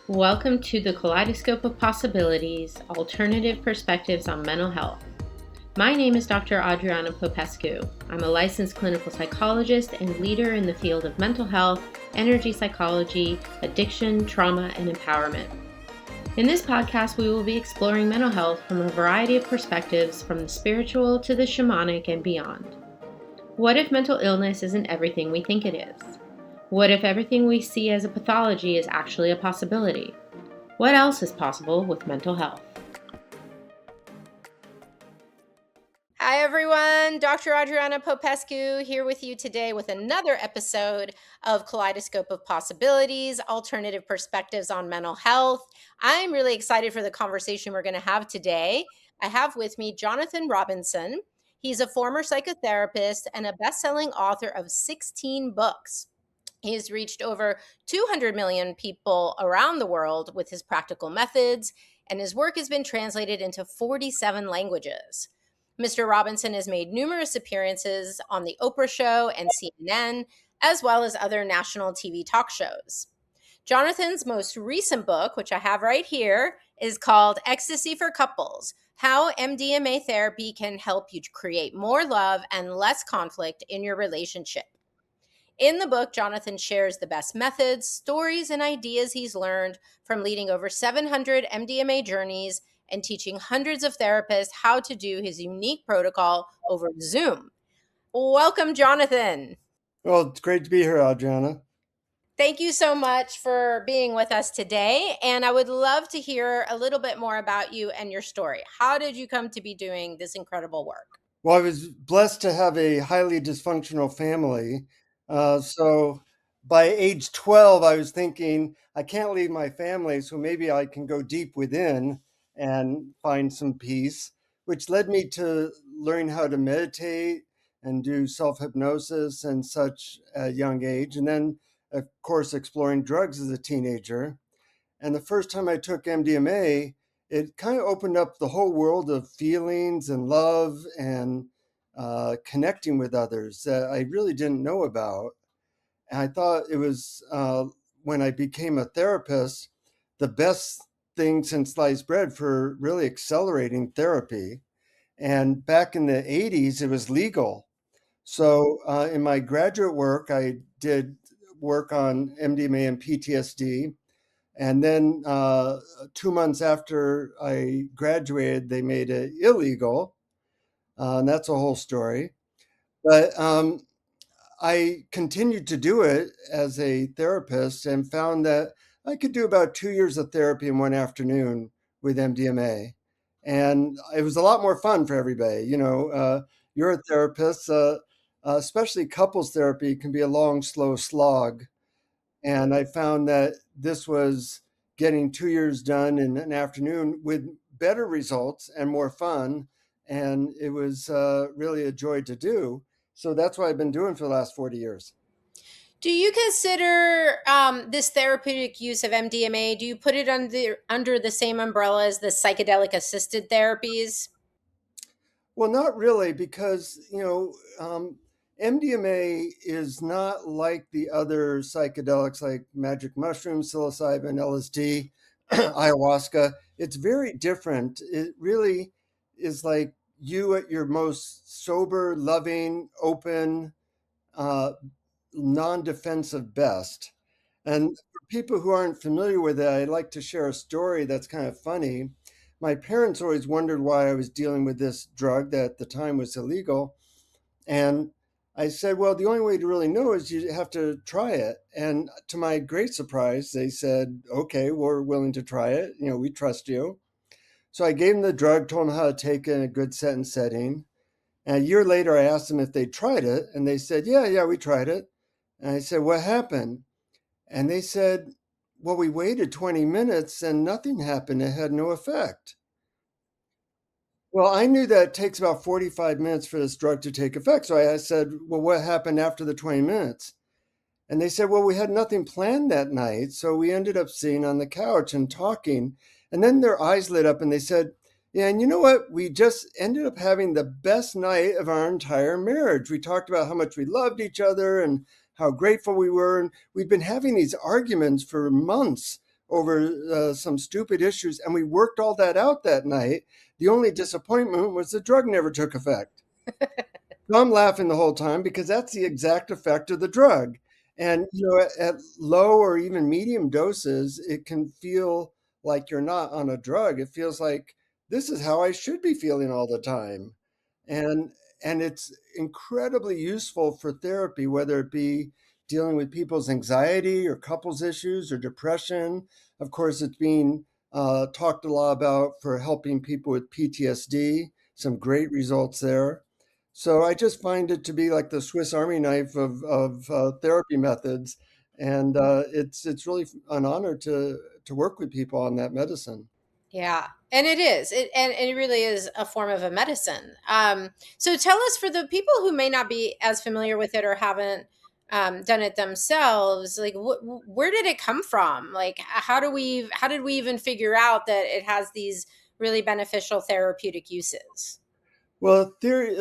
Welcome to the Kaleidoscope of Possibilities, Alternative Perspectives on Mental Health. My name is Dr. Adriana Popescu. I'm a licensed clinical psychologist and leader in the field of mental health, energy psychology, addiction, trauma, and empowerment. In this podcast, we will be exploring mental health from a variety of perspectives, from the spiritual to the shamanic and beyond. What if mental illness isn't everything we think it is? What if everything we see as a pathology is actually a possibility? What else is possible with mental health? Hi, everyone. Dr. Adriana Popescu here with you today with another episode of Kaleidoscope of Possibilities, Alternative Perspectives on Mental Health. I'm really excited for the conversation we're going to have today. I have with me Jonathan Robinson. He's a former psychotherapist and a best-selling author of 16 books. He has reached over 200 million people around the world with his practical methods, and his work has been translated into 47 languages. Mr. Robinson has made numerous appearances on The Oprah Show and CNN, as well as other national TV talk shows. Jonathan's most recent book, which I have right here, is called Ecstasy for Couples: How MDMA Therapy Can Help You Create More Love and Less Conflict in Your Relationship. In the book, Jonathan shares the best methods, stories, and ideas he's learned from leading over 700 MDMA journeys and teaching hundreds of therapists how to do his unique protocol over Zoom. Welcome, Jonathan. Well, it's great to be here, Adriana. Thank you so much for being with us today. And I would love to hear a little bit more about you and your story. How did you come to be doing this incredible work? Well, I was blessed to have a highly dysfunctional family. So by age 12, I was thinking, I can't leave my family, so maybe I can go deep within and find some peace, which led me to learn how to meditate and do self-hypnosis and such at a young age. And then, of course, exploring drugs as a teenager. And the first time I took MDMA, it kind of opened up the whole world of feelings and love and connecting with others that I really didn't know about. And I thought it was when I became a therapist, the best thing since sliced bread for really accelerating therapy. And back in the 80s, it was legal. So in my graduate work, I did work on MDMA and PTSD. And then 2 months after I graduated, they made it illegal. And that's a whole story. But I continued to do it as a therapist and found that I could do about 2 years of therapy in one afternoon with MDMA. And it was a lot more fun for everybody. You're a therapist, especially couples therapy can be a long, slow slog. And I found that this was getting 2 years done in an afternoon with better results and more fun. And it was really a joy to do. So that's what I've been doing for the last 40 years. Do you consider this therapeutic use of MDMA, do you put it under the same umbrella as the psychedelic assisted therapies? Well, not really, because, MDMA is not like the other psychedelics like magic mushrooms, psilocybin, LSD, ayahuasca. It's very different. It really is like you at your most sober, loving, open, uh, non-defensive best. And for people who aren't familiar with it, I'd like to share a story that's kind of funny. My parents always wondered why I was dealing with this drug that at the time was illegal. And I said, well, the only way to really know is you have to try it. And to my great surprise, they said, okay, we're willing to try it. We trust you. So I gave them the drug, told them how to take it in a good set and setting. And a year later, I asked them if they tried it. And they said, yeah, we tried it. And I said, what happened? And they said, well, we waited 20 minutes and nothing happened. It had no effect. Well, I knew that it takes about 45 minutes for this drug to take effect. So I said, well, what happened after the 20 minutes? And they said, well, we had nothing planned that night. So we ended up sitting on the couch and talking. And then their eyes lit up and they said, yeah, and you know what? We just ended up having the best night of our entire marriage. We talked about how much we loved each other and how grateful we were. And we'd been having these arguments for months over some stupid issues, and we worked all that out that night. The only disappointment was the drug never took effect. So I'm laughing the whole time because that's the exact effect of the drug. And at low or even medium doses, it can feel like you're not on a drug. It feels like this is how I should be feeling all the time. And and it's incredibly useful for therapy, whether it be dealing with people's anxiety or couples issues or depression. Of course, it's being talked a lot about for helping people with PTSD. Some great results there. So I just find it to be like the Swiss Army knife of therapy methods, and it's really an honor to work with people on that medicine. Yeah, and it is. And it really is a form of a medicine. So tell us, for the people who may not be as familiar with it or haven't done it themselves, like where did it come from? Like how did we even figure out that it has these really beneficial therapeutic uses? Well, theory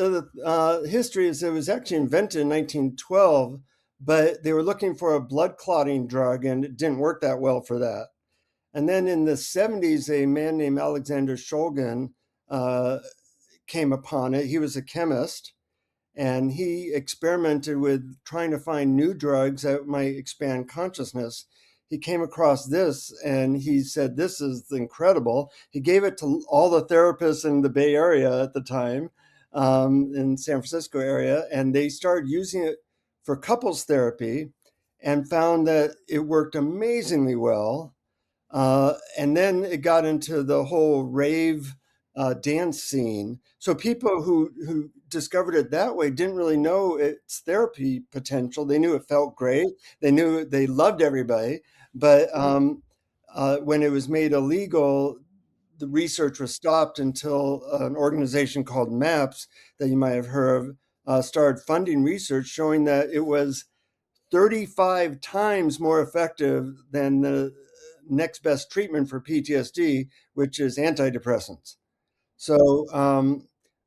history is it was actually invented in 1912, but they were looking for a blood clotting drug, and it didn't work that well for that. And then in the 70s, a man named Alexander Shulgin uh, came upon it. He was a chemist, and he experimented with trying to find new drugs that might expand consciousness. He came across this and he said, "This is incredible." He gave it to all the therapists in the Bay Area at the time, in San Francisco area, and they started using it for couples therapy and found that it worked amazingly well. And then it got into the whole rave dance scene. So people who discovered it that way didn't really know its therapy potential. They knew it felt great. They knew they loved everybody. But when it was made illegal, the research was stopped until an organization called MAPS, that you might have heard of, started funding research showing that it was 35 times more effective than the next best treatment for PTSD, which is antidepressants. So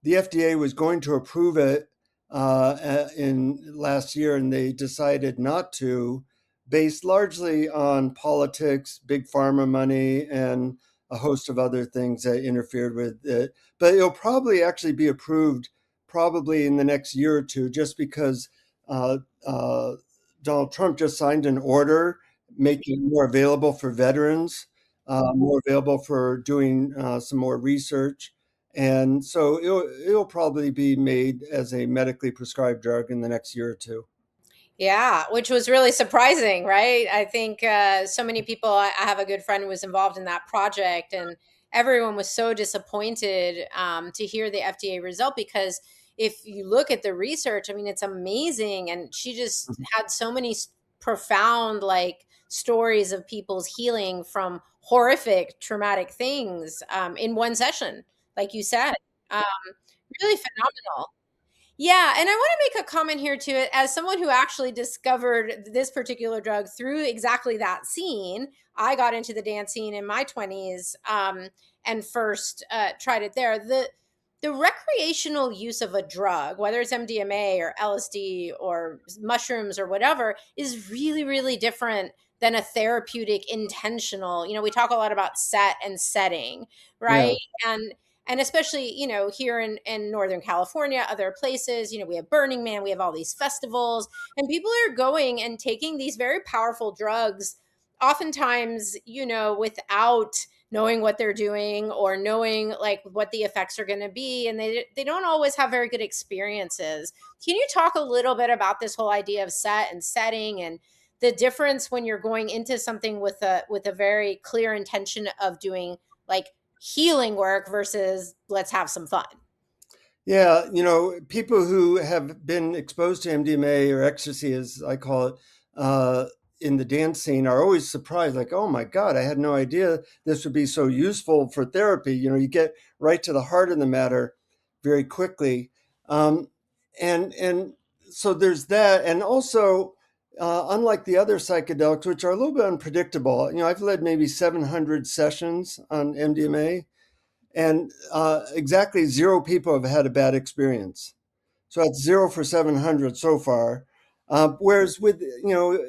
the FDA was going to approve it in last year, and they decided not to, based largely on politics, big pharma money, and a host of other things that interfered with it. But it'll probably actually be approved probably in the next year or two, just because uh, uh, Donald Trump just signed an order making it more available for veterans, more available for doing some more research. And so it'll probably be made as a medically prescribed drug in the next year or two. Yeah, which was really surprising, right? I think so many people, I have a good friend who was involved in that project, and everyone was so disappointed to hear the FDA result, because if you look at the research, I mean, it's amazing. And she just Mhm. had so many profound, like, stories of people's healing from horrific, traumatic things in one session, like you said. Um, Really phenomenal. Yeah, and I want to make a comment here too. As someone who actually discovered this particular drug through exactly that scene, I got into the dance scene in my 20s, and first tried it there. The recreational use of a drug, whether it's MDMA or LSD or mushrooms or whatever, is really, really different than a therapeutic intentional. We talk a lot about set and setting, Yeah. right? And especially, here in Northern California, other places, we have Burning Man, we have all these festivals, and people are going and taking these very powerful drugs, oftentimes, without knowing what they're doing or knowing, like, what the effects are going to be, and they don't always have very good experiences. Can you talk a little bit about this whole idea of set and setting, and the difference when you're going into something with a very clear intention of doing, like, healing work versus let's have some fun? Yeah, people who have been exposed to MDMA or ecstasy, as I call it, uh, in the dance scene are always surprised, like, oh my God, I had no idea this would be so useful for therapy. You get right to the heart of the matter very quickly. Um, and so there's that. And also, unlike the other psychedelics, which are a little bit unpredictable, I've led maybe 700 sessions on MDMA, and exactly zero people have had a bad experience. So that's 0 for 700 so far. Whereas with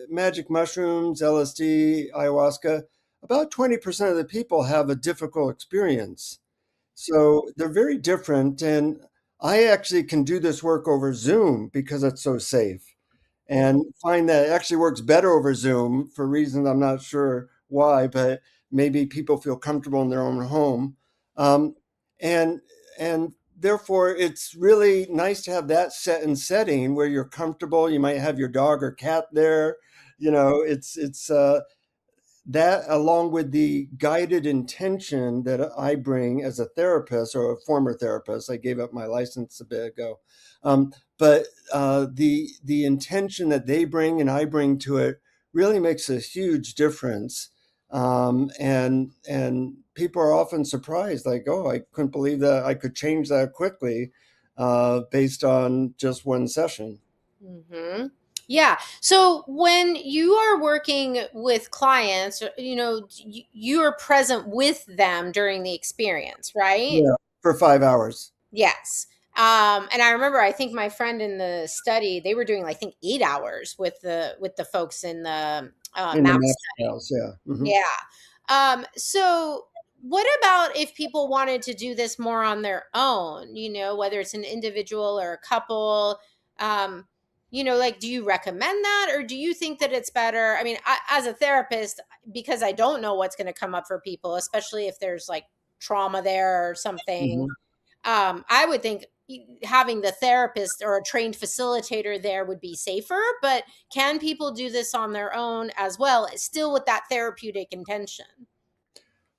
magic mushrooms, LSD, ayahuasca, about 20% of the people have a difficult experience. So they're very different. And I actually can do this work over Zoom because it's so safe, and find that it actually works better over Zoom for reasons I'm not sure why, but maybe people feel comfortable in their own home. Um, and and therefore it's really nice to have that set and setting where you're comfortable. You might have your dog or cat there. It's that, along with the guided intention that I bring as a therapist or a former therapist. I gave up my license a bit ago. But the intention that they bring and I bring to it really makes a huge difference. And people are often surprised, like, oh, I couldn't believe that I could change that quickly based on just one session. Hmm. Yeah. So when you are working with clients, you are present with them during the experience, right? Yeah, for 5 hours Yes. And I remember, I think my friend in the study, they were doing, I think, 8 hours with the folks in the in the MAP master study. house. Yeah. Mhm. Yeah. So what about if people wanted to do this more on their own, whether it's an individual or a couple? Um, like, do you recommend that, or do you think that it's better? I mean, as a therapist, because I don't know what's going to come up for people, especially if there's like trauma there or something, Mhm. I would think having the therapist or a trained facilitator there would be safer, but can people do this on their own as well, still with that therapeutic intention?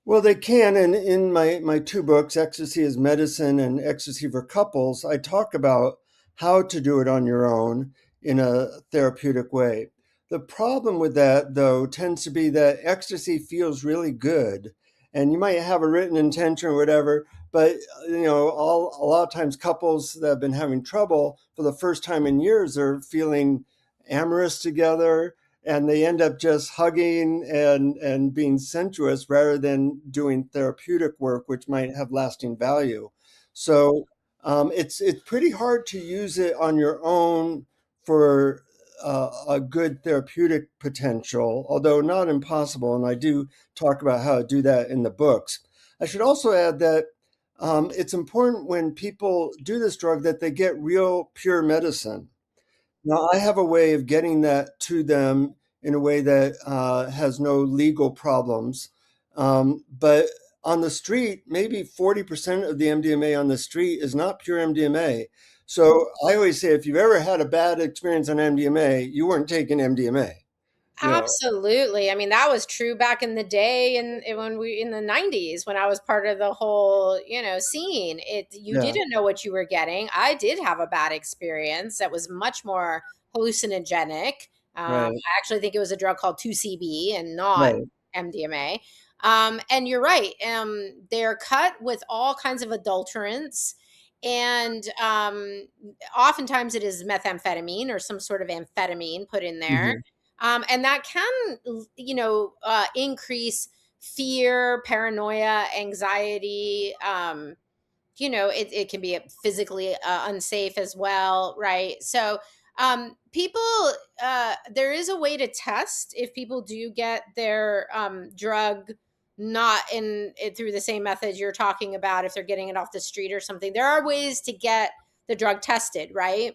Well, they can. And in my two books, Ecstasy is Medicine and Ecstasy for Couples, I talk about how to do it on your own in a therapeutic way. The problem with that, though, tends to be that ecstasy feels really good. And you might have a written intention or whatever, but a lot of times couples that have been having trouble for the first time in years are feeling amorous together, and they end up just hugging and being sensuous rather than doing therapeutic work, which might have lasting value. So it's pretty hard to use it on your own for a good therapeutic potential, although not impossible. And I do talk about how to do that in the books. I should also add that it's important when people do this drug that they get real pure medicine. Now, I have a way of getting that to them in a way that has no legal problems. But on the street, maybe 40% of the MDMA on the street is not pure MDMA. So I always say, if you've ever had a bad experience on MDMA, you weren't taking MDMA. You know, Absolutely. I mean, that was true back in the day, and when we in the 90s, when I was part of the whole, scene. You yeah, didn't know what you were getting. I did have a bad experience that was much more hallucinogenic. right, I actually think it was a drug called 2CB and not right. MDMA. And you're right. They're cut with all kinds of adulterants, and oftentimes it is methamphetamine or some sort of amphetamine put in there, Mhm. and that can increase fear, paranoia, anxiety. It can be physically unsafe as well, right? So people there is a way to test if people do get their drug not in it through the same method you're talking about, if they're getting it off the street or something. There are ways to get the drug tested, right?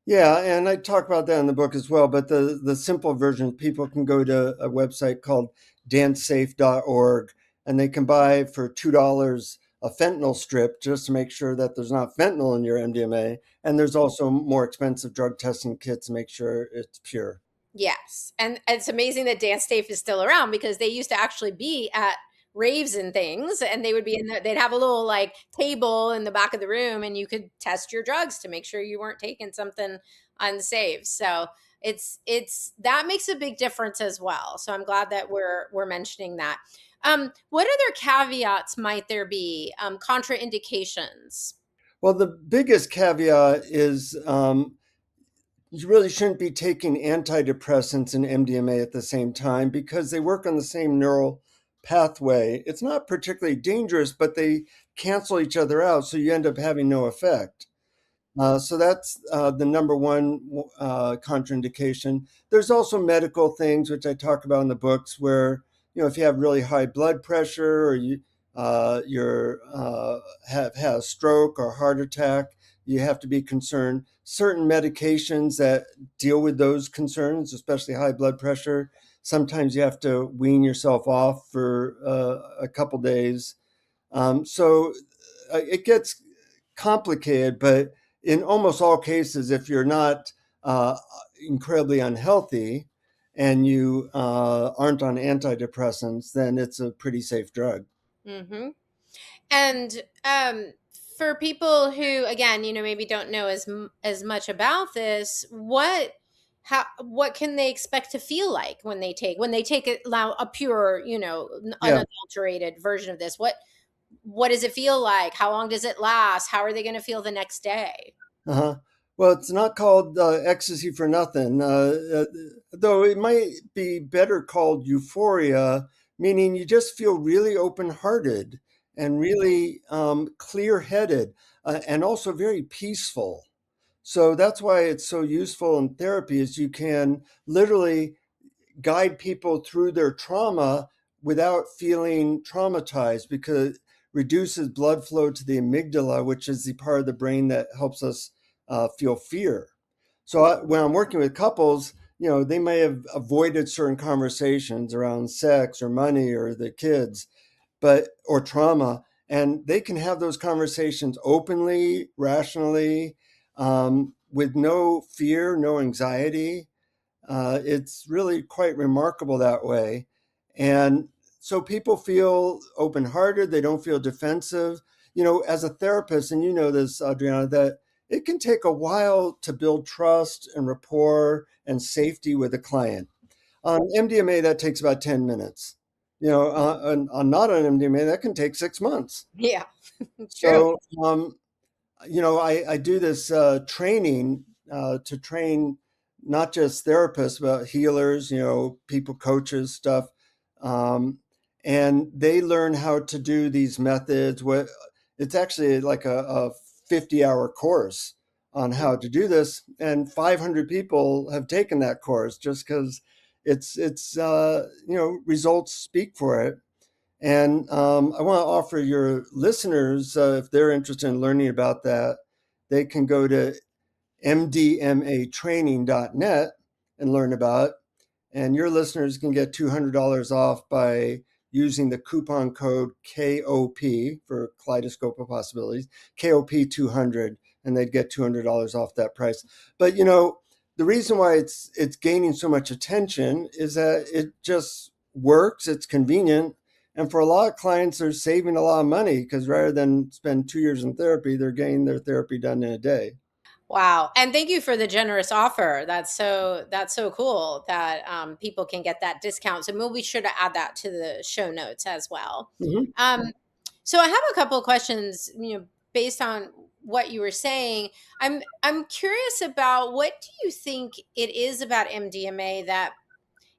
Yeah, and I talk about that in the book as well. But the simple version, people can go to a website called dancesafe.org, and they can buy for $2 a fentanyl strip just to make sure that there's not fentanyl in your MDMA. And there's also more expensive drug testing kits to make sure it's pure. Yes, and it's amazing that Dance Safe is still around, because they used to actually be at raves and things, and they would be in there. They'd have a little like table in the back of the room, and you could test your drugs to make sure you weren't taking something unsafe. So it's that makes a big difference as well. So I'm glad that we're mentioning that. What other caveats might there be? Contraindications. Well, the biggest caveat is you really shouldn't be taking antidepressants and MDMA at the same time because they work on the same neural pathway. It's not particularly dangerous, but they cancel each other out, so you end up having no effect. So that's the number one contraindication. There's also medical things, which I talk about in the books, where if you have really high blood pressure, or you're have had a stroke or heart attack, you have to be concerned. Certain medications that deal with those concerns, especially high blood pressure, sometimes you have to wean yourself off for a couple days. So it gets complicated, but in almost all cases, if you're not uh, incredibly unhealthy and you aren't on antidepressants, then it's a pretty safe drug. Mm-hmm. And for people who, again, maybe don't know as much about this, what can they expect to feel like when they take a pure, Yeah. unadulterated version of this? What does it feel like? How long does it last? How are they going to feel the next day? Uh-huh. Well, it's not called ecstasy for nothing, though it might be better called euphoria, meaning you just feel really open-hearted and really clear-headed, and also very peaceful. So that's why it's so useful in therapy, is you can literally guide people through their trauma without feeling traumatized, because it reduces blood flow to the amygdala, which is the part of the brain that helps us feel fear. So when I'm working with couples, they may have avoided certain conversations around sex or money or the kids, or trauma, and they can have those conversations openly, rationally, with no fear, no anxiety. It's really quite remarkable that way. And so people feel open hearted, they don't feel defensive. As a therapist, and you know this, Adriana, that it can take a while to build trust and rapport and safety with a client. On MDMA, that takes about 10 minutes. On not on MDMA, that can take 6 months. Yeah, true. So, I do this training to train not just therapists, but healers, people, coaches, stuff. Um, and they learn how to do these methods. It's actually like a 50-hour course on how to do this. And 500 people have taken that course just because results speak for it. And I want to offer your listeners, if they're interested in learning about that, they can go to mdmatraining.net and learn about it. And your listeners can get $200 off by using the coupon code KOP for Kaleidoscope of Possibilities, KOP 200, and they'd get $200 off that price. But the reason why it's gaining so much attention is that it just works, it's convenient, and for a lot of clients, they're saving a lot of money, because rather than spend 2 years in therapy, they're getting their therapy done in a day. Wow. And thank you for the generous offer. That's so cool that people can get that discount. So we'll be sure to add that to the show notes as well. Mhm. Um, so I have a couple of questions, based on what you were saying. I'm curious about, what do you think it is about MDMA that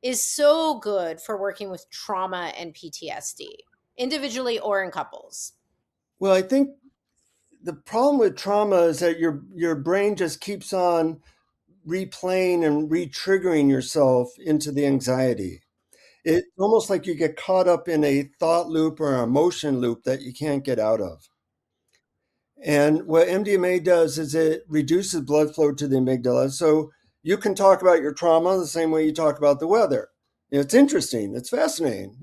is so good for working with trauma and PTSD, individually or in couples? Well, I think the problem with trauma is that your brain just keeps on replaying and re-triggering yourself into the anxiety. It's almost like you get caught up in a thought loop or an emotion loop that you can't get out of. And what MDMA does is it reduces blood flow to the amygdala. So you can talk about your trauma the same way you talk about the weather. It's interesting. It's fascinating,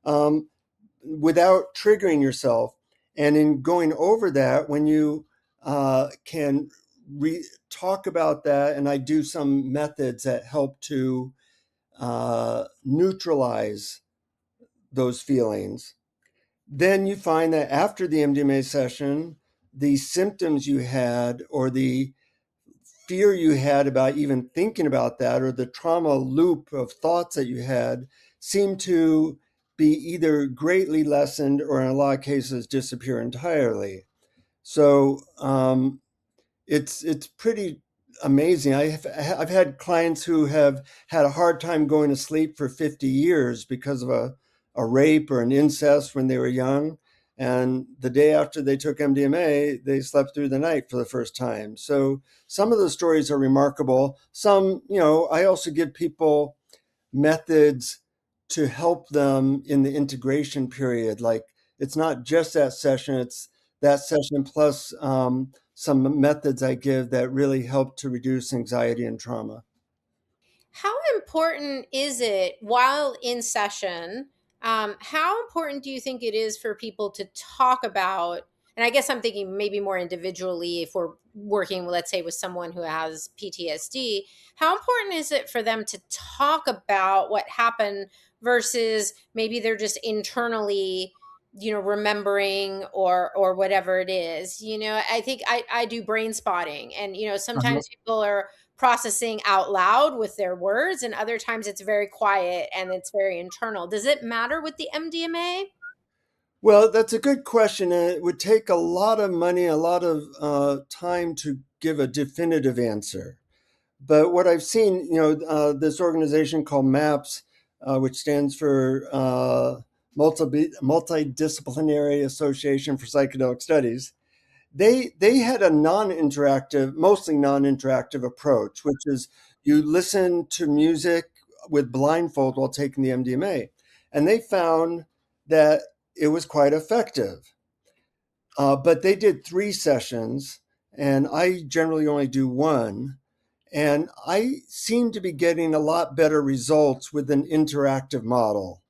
um, without triggering yourself. And in going over that, when you can talk about that, and I do some methods that help to neutralize those feelings, then you find that after the MDMA session, the symptoms you had, or the fear you had about even thinking about that, or the trauma loop of thoughts that you had, seem to be either greatly lessened, or in a lot of cases disappear entirely. So it's pretty amazing. I've had clients who have had a hard time going to sleep for 50 years because of a rape or an incest when they were young. And the day after they took MDMA, they slept through the night for the first time. So some of the stories are remarkable. Some, I also give people methods to help them in the integration period. Like it's not just that session, it's that session plus some methods I give that really help to reduce anxiety and trauma. How important is it while in session? How important do you think it is for people to talk about? And I guess I'm thinking maybe more individually if we're working, let's say, with someone who has PTSD. How important is it for them to talk about what happened versus maybe they're just internally, remembering or whatever it is? I think I do brain spotting, and Uh-huh. sometimes people are processing out loud with their words, and other times it's very quiet and it's very internal. Does it matter with the MDMA? Well, that's a good question, and it would take a lot of money, a lot of time to give a definitive answer. But what I've seen, this organization called MAPS, which stands for Multidisciplinary Association for Psychedelic Studies, they had a non-interactive, mostly non-interactive approach, which is you listen to music with blindfold while taking the MDMA, and they found that it was quite effective. But they did 3 sessions, and I generally only do one. And I seem to be getting a lot better results with an interactive model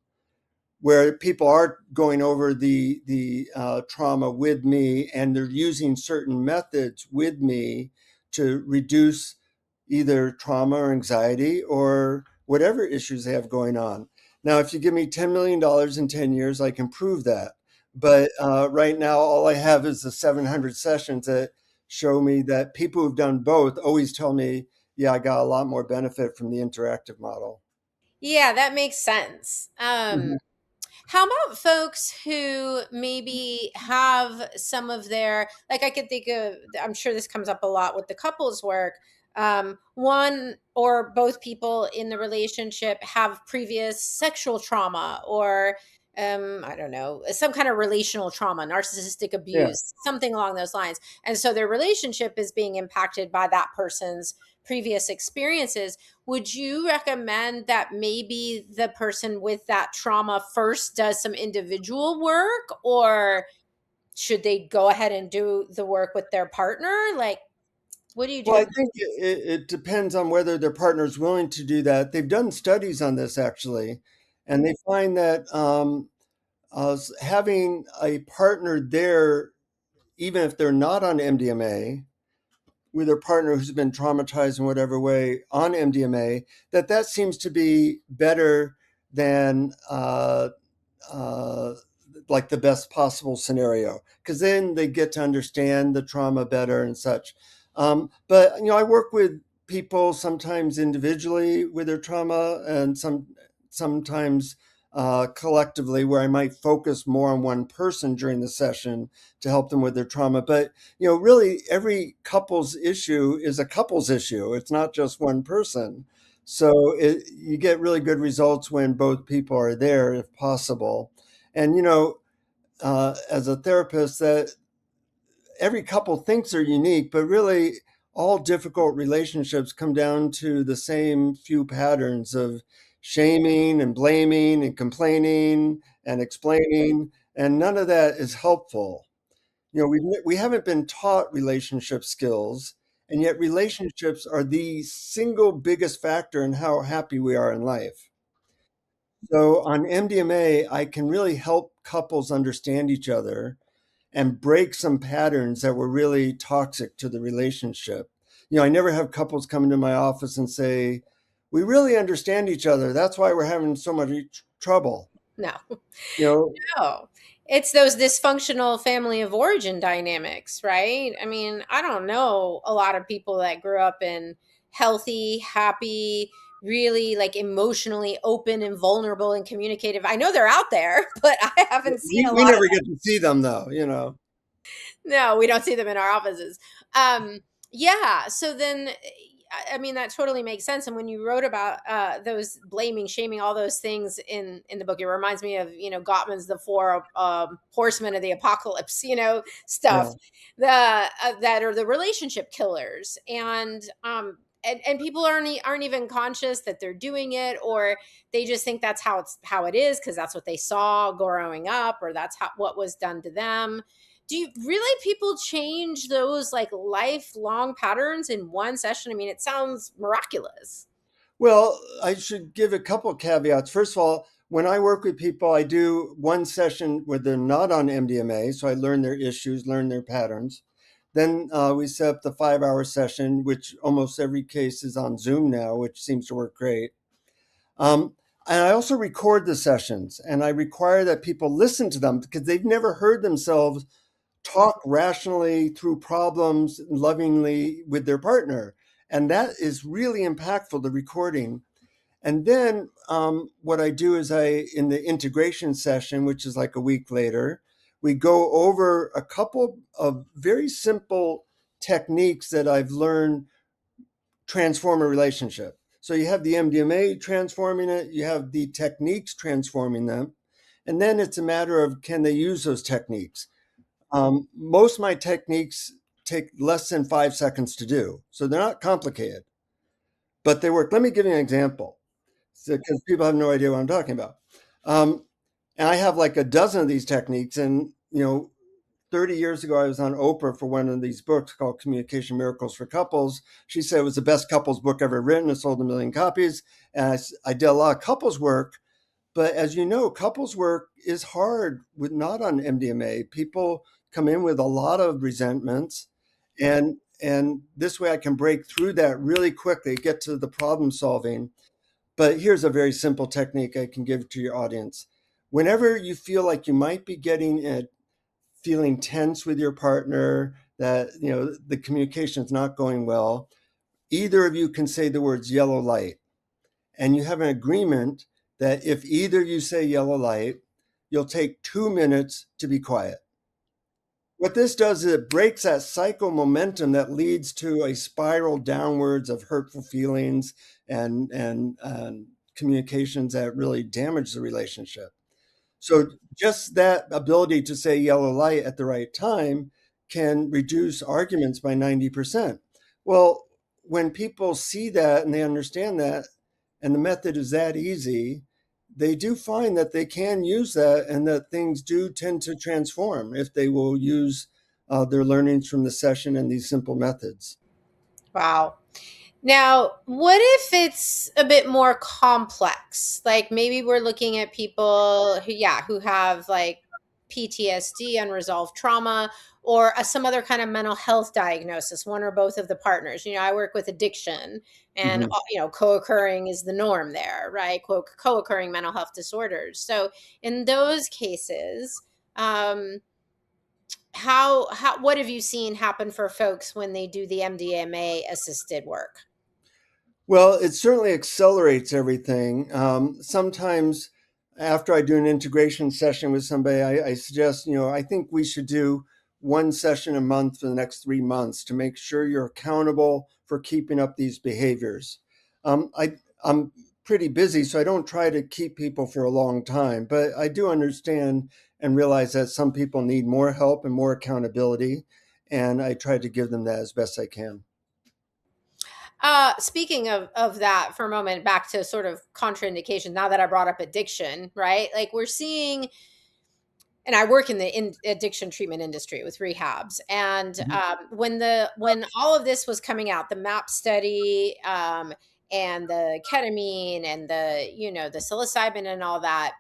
where people are going over the trauma with me, and they're using certain methods with me to reduce either trauma or anxiety or whatever issues they have going on. Now, if you give me $10 million in 10 years, I can prove that. But right now, all I have is the 700 sessions that show me that people who've done both always tell me, yeah, I got a lot more benefit from the interactive model. Yeah, that makes sense. Mhm. How about folks who maybe have some of their, like I could think of, I'm sure this comes up a lot with the couples work. One or both people in the relationship have previous sexual trauma or, I don't know, some kind of relational trauma, narcissistic Yeah. abuse, something along those lines. And so their relationship is being impacted by that person's previous experiences. Would you recommend that maybe the person with that trauma first does some individual work, or should they go ahead and do the work with their partner? Like, what do you Well, do? I think it depends on whether their partner is willing to do that. They've done studies on this actually, and they find that having a partner there, even if they're not on MDMA, with their partner who's been traumatized in whatever way on MDMA, that seems to be better than uh, like the best possible scenario, because then they get to understand the trauma better and such. But I work with people sometimes individually with their trauma, and sometimes collectively, where I might focus more on one person during the session to help them with their trauma. But really, every couple's issue is a couple's issue. It's not just one person. So you get really good results when both people are there, if possible. And as a therapist, that every couple thinks they're unique, but really all difficult relationships come down to the same few patterns of shaming and blaming and complaining and explaining, and none of that is helpful. We haven't been taught relationship skills, and yet relationships are the single biggest factor in how happy we are in life. So on MDMA, I can really help couples understand each other and break some patterns that were really toxic to the relationship. I never have couples come into my office and say, "We really understand each other. That's why we're having so much trouble." No, You know, no. It's those dysfunctional family of origin dynamics, right? I mean, I don't know a lot of people that grew up in healthy, happy, really like emotionally open and vulnerable and communicative. I know they're out there, but I haven't seen a we lot of never get to see them though. no, we don't see them in our offices. Um, yeah. So then, I mean, that totally makes sense. And when you wrote about those blaming, shaming, all those things in the book, it reminds me of Gottman's the four horsemen of the apocalypse, stuff Yeah. the that are the relationship killers. And and people aren't even conscious that they're doing it, or they just think that's how it is because that's what they saw growing up, or that's what was done to them. Do you really people change those like lifelong patterns in one session? I mean, it sounds miraculous. Well, I should give a couple caveats. First of all, when I work with people, I do one session where they're not on MDMA, so I learn their issues, learn their patterns. Then we set up the 5 hour session, which almost every case is on Zoom now, which seems to work great. Um, and I also record the sessions, and I require that people listen to them because they've never heard themselves talk rationally through problems lovingly with their partner. And that is really impactful, the recording. And then what I do is in the integration session, which is like a week later, we go over a couple of very simple techniques that I've learned transform a relationship. So you have the MDMA transforming it, you have the techniques transforming them, and then it's a matter of can they use those techniques. Most of my techniques take less than 5 seconds to do, so they're not complicated, but they work. Let me give you an example, because people have no idea what I'm talking about. Um, and I have like a dozen of these techniques, and 30 years ago, I was on Oprah for one of these books called Communication Miracles for Couples. She said it was the best couples book ever written. It sold 1 million copies. And I did a lot of couples work. But as you know, couples work is hard with not on MDMA. People come in with a lot of resentments. And this way I can break through that really quickly, get to the problem solving. But here's a very simple technique I can give to your audience. Whenever you feel like you might be getting a feeling tense with your partner, that the communication is not going well, either of you can say the words yellow light, and you have an agreement that if either of you say yellow light, you'll take 2 minutes to be quiet. What this does is it breaks that cycle momentum that leads to a spiral downwards of hurtful feelings and communications that really damage the relationship. So just that ability to say yellow light at the right time can reduce arguments by 90%. Well, when people see that and they understand that, and the method is that easy, they do find that they can use that and that things do tend to transform if they will use their learnings from the session and these simple methods. Wow. Now, what if it's a bit more complex? Like maybe we're looking at people who have like PTSD, unresolved trauma, or some other kind of mental health diagnosis, one or both of the partners. I work with addiction, and Mhm. co-occurring is the norm there, right? Co-occurring mental health disorders. So in those cases, um, how what have you seen happen for folks when they do the MDMA assisted work? Well, it certainly accelerates everything. Sometimes after I do an integration session with somebody, I suggest, I think we should do one session a month for the next 3 months to make sure you're accountable for keeping up these behaviors. I'm pretty busy, so I don't try to keep people for a long time, but I do understand and realize that some people need more help and more accountability, and I try to give them that as best I can. Speaking of that for a moment, back to sort of contraindications. Now that I brought up addiction, right? Like we're seeing, and I work in the addiction treatment industry with rehabs. And Mhm. when all of this was coming out, the MAP study, and the ketamine and the psilocybin and all that,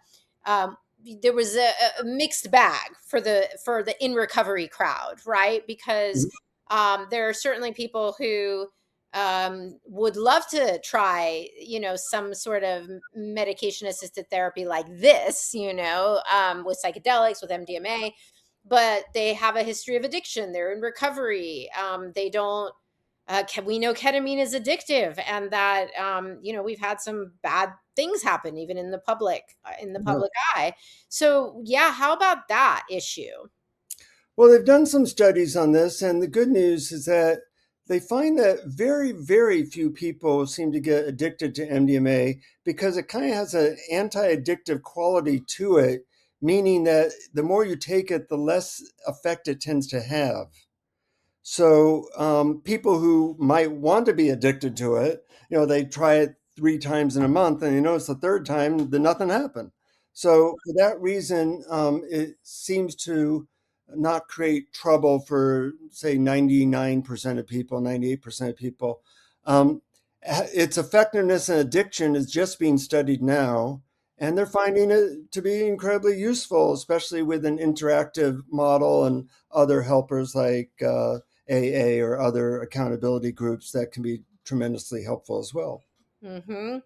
um, there was a mixed bag for the in recovery crowd, right? Because Mhm. there are certainly people who would love to try, some sort of medication assisted therapy like this, with psychedelics, with MDMA, but they have a history of addiction. They're in recovery. They don't. We know ketamine is addictive, and that we've had some bad things happen even in the public eye. So yeah, how about that issue? Well, they've done some studies on this, and the good news is that they find that very, very few people seem to get addicted to MDMA because it kind of has an anti addictive quality to it, meaning that the more you take it, the less effect it tends to have. So people who might want to be addicted to it, they try it 3 times in a month, and you notice the third time, then nothing happened. So for that reason, it seems to not create trouble for, say, 99% of people, 98% of people. Um, its effectiveness and addiction is just being studied now, and they're finding it to be incredibly useful, especially with an interactive model and other helpers like AA or other accountability groups that can be tremendously helpful as well. Hmm.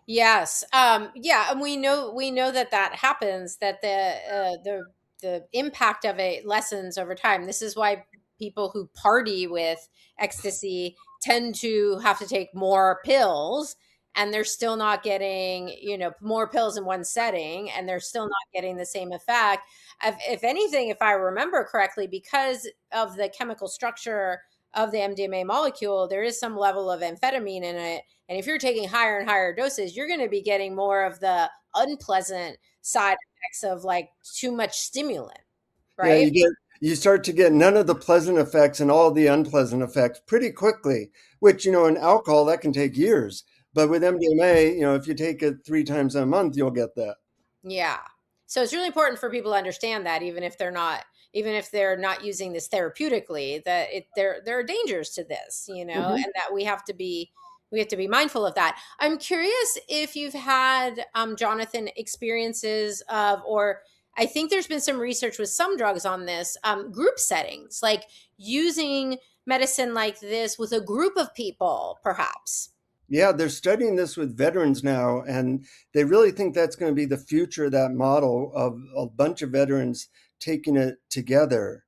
Yes. Yeah, and we know that that happens, that the impact of it lessens over time. This is why people who party with ecstasy tend to have to take more pills, and they're still not getting, more pills in one setting, and they're still not getting the same effect. If anything, if I remember correctly, because of the chemical structure of the MDMA molecule, there is some level of amphetamine in it, and if you're taking higher and higher doses, you're going to be getting more of the unpleasant side effects of like too much stimulant, Yeah, right? you start to get none of the pleasant effects and all the unpleasant effects pretty quickly, which, in alcohol that can take years. But with MDMA, if you take it 3 times a month, you'll get that. Yeah. So it's really important for people to understand that, even if they're not using this therapeutically, that there are dangers to this, Mhm. and that we have to be mindful of that. I'm curious if you've had, Jonathan, experiences of, or I think there's been some research with some drugs on this, group settings, like using medicine like this with a group of people, perhaps. Yeah, they're studying this with veterans now, and they really think that's going to be the future of that model of a bunch of veterans taking it together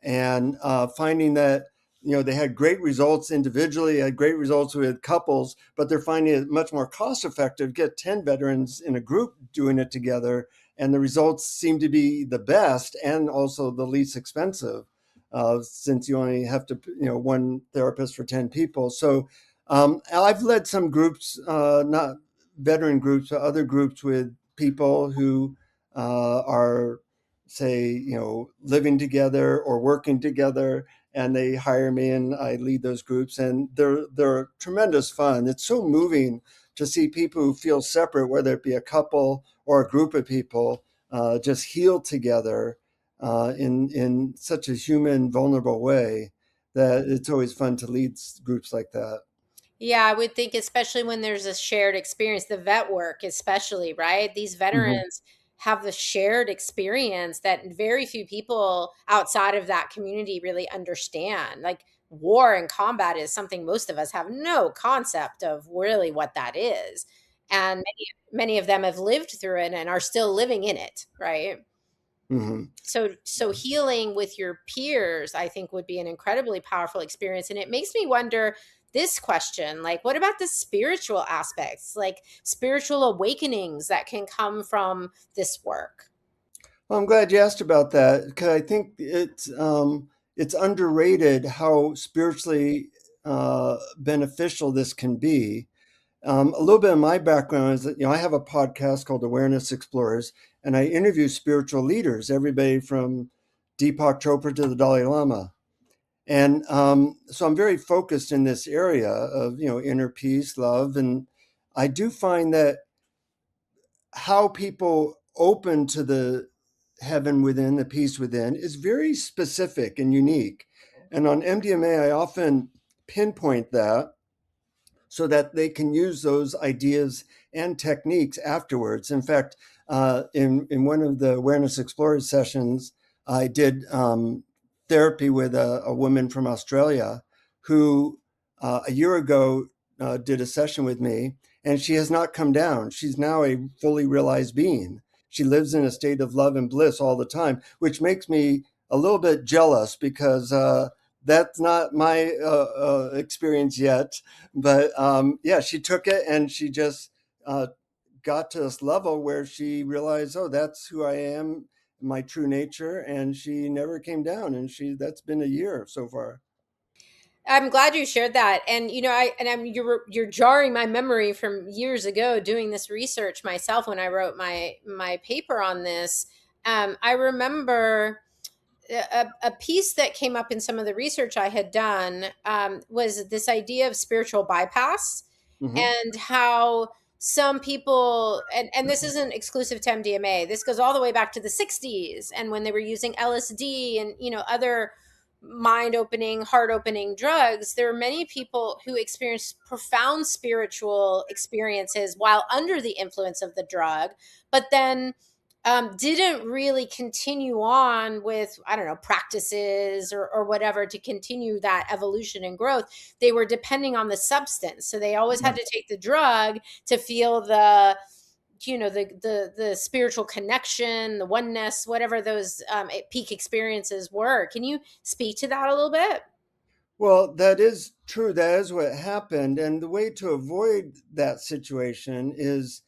and finding that they had great results individually, had great results with couples, but they're finding it much more cost effective to get 10 veterans in a group doing it together, and the results seem to be the best and also the least expensive, since you only have to one therapist for 10 people. So I've led some groups, not veteran groups, but other groups with people who are, say, living together or working together, and they hire me and I lead those groups, and they're tremendous fun. It's so moving to see people who feel separate, whether it be a couple or a group of people, just heal together in such a human, vulnerable way, that it's always fun to lead groups like that. Yeah, I would think, especially when there's a shared experience, the vet work, especially, right? These Mhm. veterans have the shared experience that very few people outside of that community really understand. Like, war and combat is something most of us have no concept of really what that is. And many of them have lived through it and are still living in it, right? Mhm. So healing with your peers, I think, would be an incredibly powerful experience. And it makes me wonder this question, like, what about the spiritual aspects, like spiritual awakenings that can come from this work? Well, I'm glad you asked about that, because I think it's underrated how spiritually beneficial this can be. A little bit of my background is that I have a podcast called Awareness Explorers, and I interview spiritual leaders, everybody from Deepak Chopra to the Dalai Lama. And so I'm very focused in this area of inner peace, love, and I do find that how people open to the heaven within, the peace within, is very specific and unique. And on MDMA, I often pinpoint that so that they can use those ideas and techniques afterwards. In fact, in one of the Awareness Explorers sessions, I did therapy with a woman from Australia who a year ago did a session with me, and she has not come down. She's now a fully realized being. She lives in a state of love and bliss all the time, which makes me a little bit jealous, because that's not my experience yet. But yeah, she took it, and she just uh, got to this level where she realized, oh, that's who I am, my true nature, and she never came down. And that's been a year so far. I'm glad you shared that. And you're jarring my memory from years ago doing this research myself when I wrote my paper on this. I remember a piece that came up in some of the research I had done was this idea of spiritual bypass, Hmm. and how some people, and this isn't exclusive to MDMA, this goes all the way back to the 60s, and when they were using LSD and other mind opening, heart opening drugs, there were many people who experienced profound spiritual experiences while under the influence of the drug, but then didn't really continue on with, I don't know, practices or whatever to continue that evolution and growth. They were depending on the substance. So they always had Yeah. to take the drug to feel the, the spiritual connection, the oneness, whatever those peak experiences were. Can you speak to that a little bit? Well, that is true. That is what happened. And the way to avoid that situation is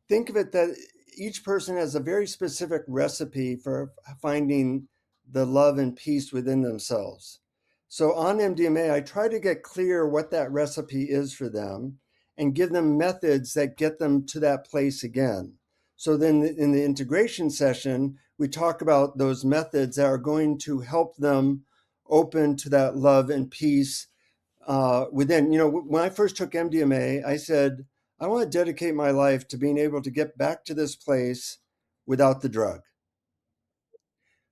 think of it that each person has a very specific recipe for finding the love and peace within themselves. So on MDMA, I try to get clear what that recipe is for them and give them methods that get them to that place again. So then in the integration session, we talk about those methods that are going to help them open to that love and peace within. When I first took MDMA, I said, I want to dedicate my life to being able to get back to this place without the drug.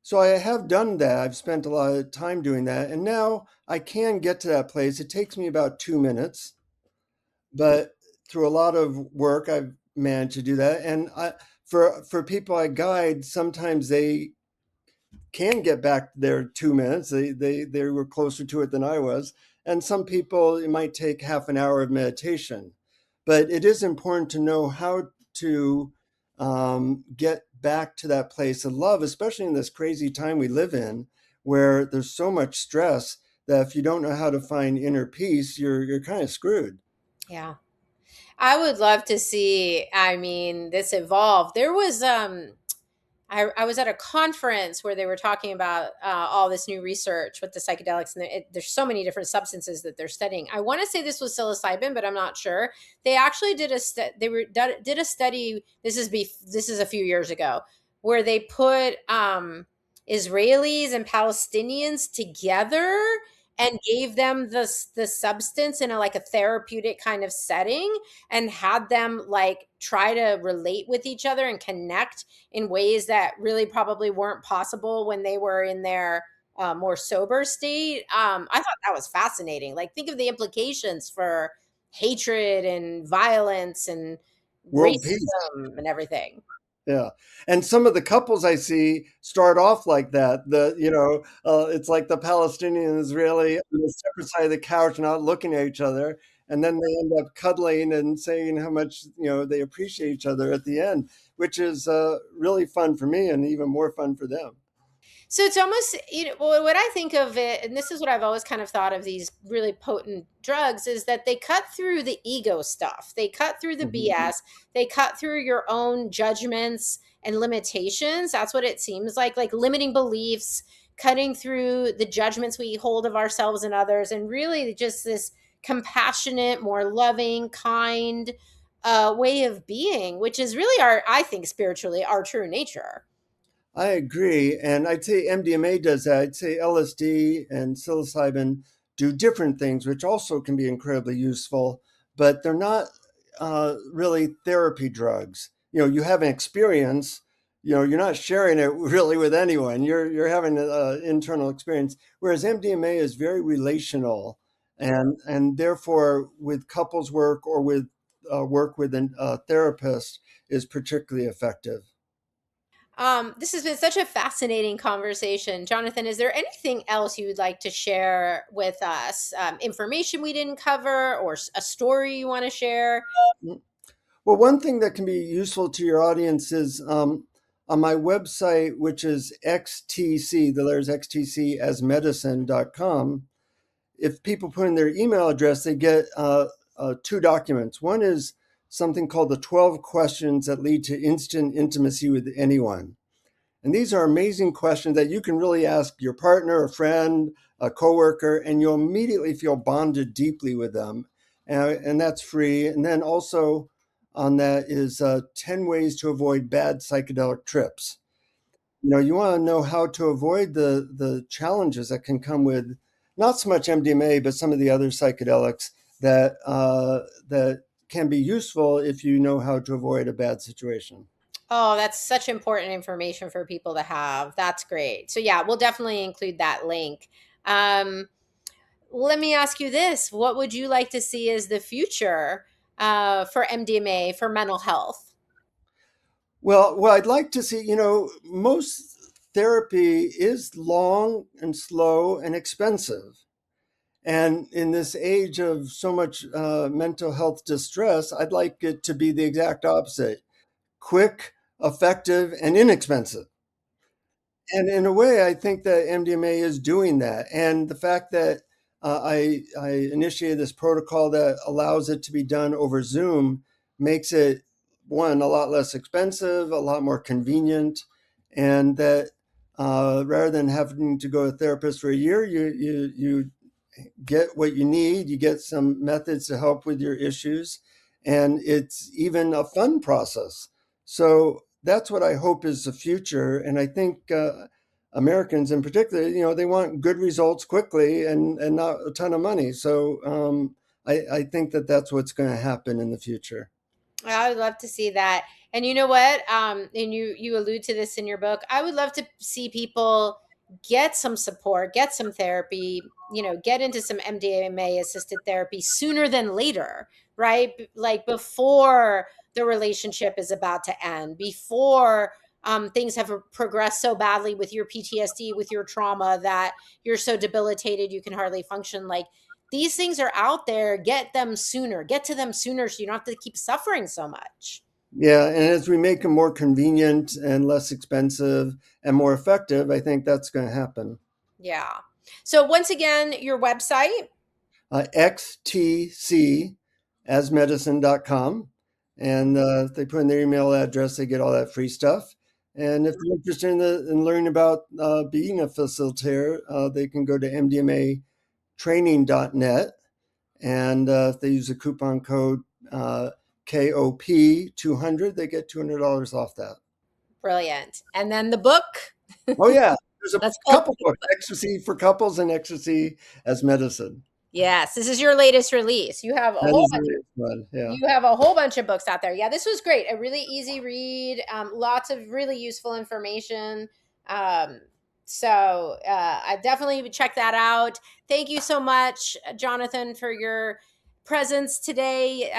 So I have done that. I've spent a lot of time doing that. And now I can get to that place. It takes me about 2 minutes, but through a lot of work, I've managed to do that. And for people I guide, sometimes they can get back their 2 minutes. They were closer to it than I was. And some people, it might take half an hour of meditation. But it is important to know how to get back to that place of love, especially in this crazy time we live in, where there's so much stress that if you don't know how to find inner peace, you're kind of screwed. Yeah. I would love to see, I mean, this evolve. There was I was at a conference where they were talking about all this new research with the psychedelics, and there's so many different substances that they're studying. I want to say this was psilocybin, but I'm not sure. They actually did a study. This is a few years ago, where they put Israelis and Palestinians together and gave them the substance in like a therapeutic kind of setting, and had them like try to relate with each other and connect in ways that really probably weren't possible when they were in their more sober state. I thought that was fascinating. Like, think of the implications for hatred and violence and World peace. racism and everything. Yeah. And some of the couples I see start off like that. It's like the Palestinian and Israeli on the separate side of the couch, not looking at each other. And then they end up cuddling and saying how much, they appreciate each other at the end, which is really fun for me and even more fun for them. So it's almost, well, what I think of it, and this is what I've always kind of thought of these really potent drugs, is that they cut through the ego stuff. They cut through the Mhm. BS. They cut through your own judgments and limitations. That's what it seems like limiting beliefs, cutting through the judgments we hold of ourselves and others, and really just this compassionate, more loving, kind way of being, which is really I think, spiritually, our true nature. I agree. And I'd say MDMA does that. I'd say LSD and psilocybin do different things, which also can be incredibly useful, but they're not really therapy drugs. You have an experience, you're not sharing it really with anyone. You're having an internal experience, whereas MDMA is very relational and therefore with couples work or with work with a therapist is particularly effective. This has been such a fascinating conversation. Jonathan, is there anything else you would like to share with us? Information we didn't cover, or a story you want to share? Well, one thing that can be useful to your audience is on my website, which is XTC, the letters XTC as medicine.com. If people put in their email address, they get two documents. One is something called the 12 questions that lead to instant intimacy with anyone. And these are amazing questions that you can really ask your partner, a friend, a coworker, and you'll immediately feel bonded deeply with them. And that's free. And then also on that is 10 ways to avoid bad psychedelic trips. You want to know how to avoid the challenges that can come with not so much MDMA, but some of the other psychedelics that can be useful if you know how to avoid a bad situation. Oh, that's such important information for people to have. That's great. So yeah, we'll definitely include that link. Um, Let me ask you this. What would you like to see as the future for MDMA for mental health? Well, I'd like to see, most therapy is long and slow and expensive. And in this age of so much mental health distress, I'd like it to be the exact opposite: quick, effective, and inexpensive. And in a way, I think that MDMA is doing that. And the fact that I initiated this protocol that allows it to be done over Zoom makes it, one, a lot less expensive, a lot more convenient, and that rather than having to go to a therapist for a year, you get what you need, you get some methods to help with your issues, and it's even a fun process. So that's what I hope is the future. And I think Americans in particular, they want good results quickly and not a ton of money. So I think that that's what's going to happen in the future. I would love to see that. And you know what? And you allude to this in your book. I would love to see people get some support, get some therapy, get into some MDMA assisted therapy sooner than later, right? Like before the relationship is about to end, before things have progressed so badly with your PTSD, with your trauma that you're so debilitated you can hardly function. Like these things are out there. Get them sooner. Get to them sooner so you don't have to keep suffering so much. Yeah, and as we make them more convenient and less expensive and more effective, I think that's going to happen. Yeah. So once again, your website. XTCasmedicine.com. And if they put in their email address, they get all that free stuff. And if they're interested in learning about being a facilitator, they can go to mdmatraining.net. And if they use the coupon code KOP200, they get $200 off that. Brilliant. And then the book. Oh, yeah. There's a That's called. couple books: Ecstasy for Couples and Ecstasy as Medicine. Yes, this is your latest release. You have a That whole is the bunch. latest one. Yeah. You have a whole bunch of books out there. Yeah, this was great. A really easy read. Lots of really useful information. Um, I definitely would check that out. Thank you so much, Jonathan, for your presence today.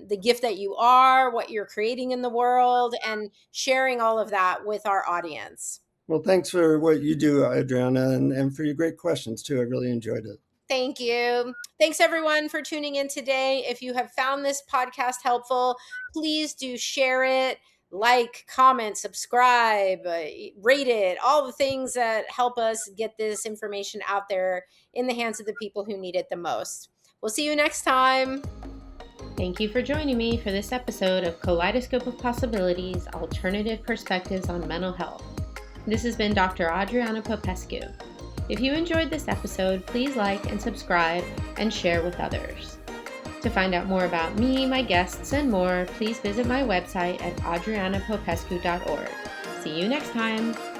The gift that you are, what you're creating in the world, and sharing all of that with our audience. Well, thanks for what you do, Adriana, and for your great questions too. I really enjoyed it. Thank you. Thanks everyone for tuning in today. If you have found this podcast helpful, please do share it, like, comment, subscribe, rate it, all the things that help us get this information out there in the hands of the people who need it the most. We'll see you next time. Thank you for joining me for this episode of Kaleidoscope of Possibilities, Alternative Perspectives on Mental Health. This has been Dr. Adriana Popescu. If you enjoyed this episode, please like and subscribe and share with others. To find out more about me, my guests, and more, please visit my website at adrianapopescu.org. See you next time.